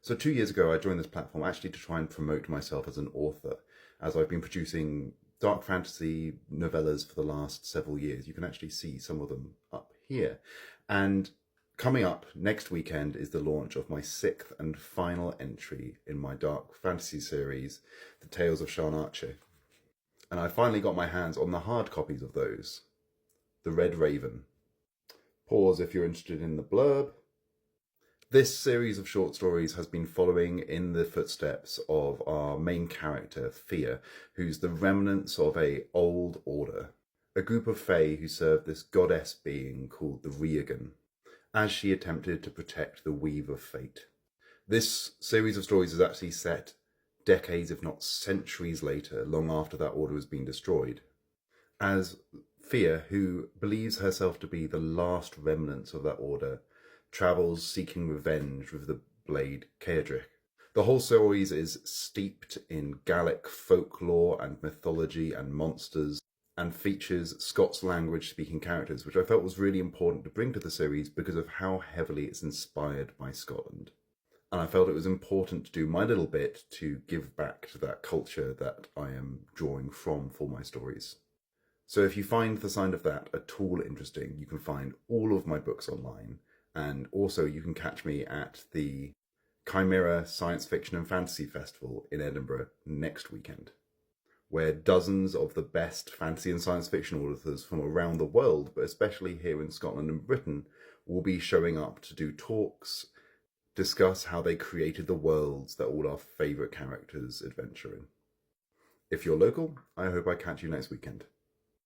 So 2 years ago, I joined this platform actually to try and promote myself as an author, as I've been producing dark fantasy novellas for the last several years. You can actually see some of them up here. And coming up next weekend is the launch of my sixth and final entry in my dark fantasy series, The Tales of Sean Archer. And I finally got my hands on the hard copies of those. The Red Raven. Pause if you're interested in the blurb. This series of short stories has been following in the footsteps of our main character, Fia, who's the remnants of a old order, a group of fae who served this goddess being called the Reagan, as she attempted to protect the Weave of Fate. This series of stories is actually set decades, if not centuries later, long after that order has been destroyed, as Fia, who believes herself to be the last remnants of that order, travels seeking revenge with the blade Caedric. The whole series is steeped in Gallic folklore and mythology and monsters, and features Scots language speaking characters, which I felt was really important to bring to the series because of how heavily it's inspired by Scotland. And I felt it was important to do my little bit to give back to that culture that I am drawing from for my stories. So if you find the sound of that at all interesting, you can find all of my books online. And also you can catch me at the Chimera Science Fiction and Fantasy Festival in Edinburgh next weekend, where dozens of the best fantasy and science fiction authors from around the world, but especially here in Scotland and Britain, will be showing up to do talks, discuss how they created the worlds that all our favourite characters adventure in. If you're local, I hope I catch you next weekend.